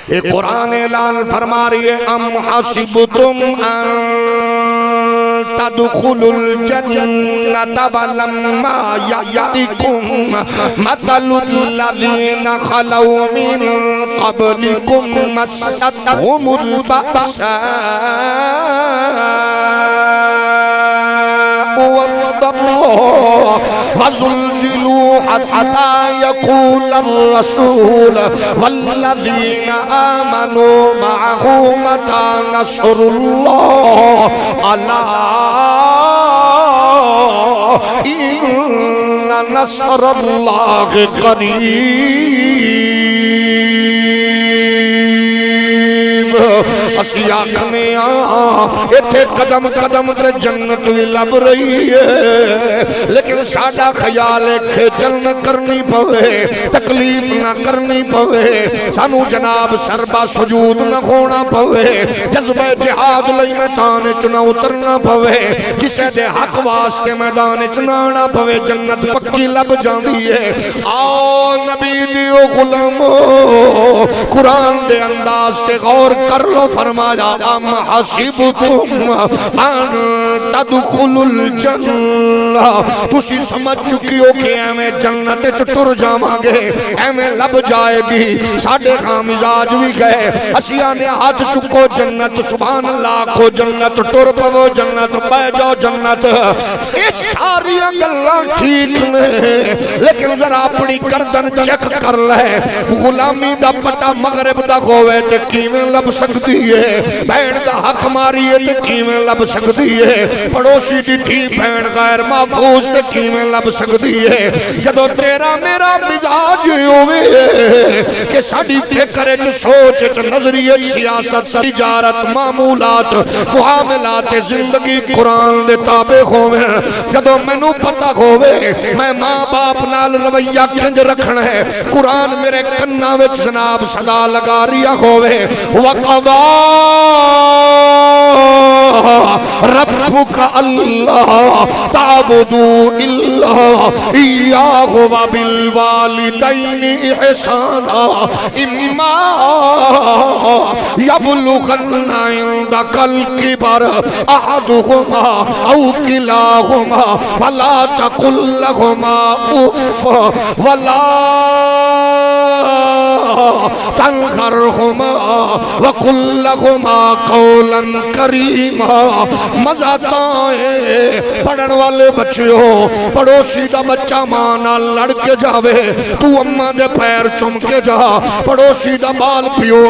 اے قرآن اعلان فرما رہی ہے ام حسبتم ان تدخلوا الجنة ولما يأتكم مثل الذين خلوا من قبلكم مستهم البأساء والضراء وزلزلوا حتى يقول الرسول والذين آمنوا معه متى نصر الله ألا إن نصر الله قريب اسی آکھنے ایتھے قدم قدم تے جنت بھی لب رہی ہے لیکن ساڈا خیال ہے کھیچل نہ کرنی پوے تکلیف نہ کرنی پوے سانو جناب سربا سجود نہ ہونا پوے جذبہ جہاد لئی میدان چ نہ اترنا پوے کسے دے حق واسطے میدان چ نہ آنا پوے جنت پکی لب جاندی ہے آؤ نبی دیو غلامو قرآن دے انداز تے غور کر لو فرمایا ام حسبتم ان تدخلوا الجنہ تسی سمجھ چکی ہو کہ ایویں جنت چ ٹر جاواں گے ایویں لب جائے گی ساڈے ہاں مزاج بھی گئے اسیاں نے ہاتھ چکو جنت سبحان اللہ کو جنت ٹر پو جنت بہ جاؤ جنت یہ ساری گلاں ٹھیک نے لیکن ذرا اپنی گردن چیک کر لے غلامی دا پٹا مغرب دا ہوئے تے کیویں لب سکتی ہے بہن دا حق ماری ہے تے کیویں لب سکتی ہے پڑوسی دی تھی بہن غیر محفوظ تے کیویں لب سکتی ہے جدو تیرا میرا مزاج ہوئے کہ ساڑی فکر چ سوچ چ نظریت سیاست تجارت معمولات معاملات زندگی قرآن دے تابع ہوئے جدو مینو پتہ ہوئے میں ماں باپ نال رویہ کنج رکھنا ہے قرآن میرے کنہ وچ جناب صدا لگا رہا ہوئے وَقَضَى رَبُّكَ أَلَّا تَعْبُدُوا إِلَّا إِيَّاهُ وَبِالْوَالِدَيْنِ إِحْسَانًا إِمَّا يَبْلُغَنَّ عِندَكَ الْكِبَرَ أَحَدُهُمَا أَوْ كِلَاهُمَا فَلَا تَقُل لَّهُمَا أُفٍّ وَلَا تنہرہما وقل لہما قولا کریما مزاتائیں پڑھن والے بچے ہو پڑوسی دا بچہ مانا لڑ کے جاوے تو اماں دے پیر چم کے جا پڑوسی دا بال پیو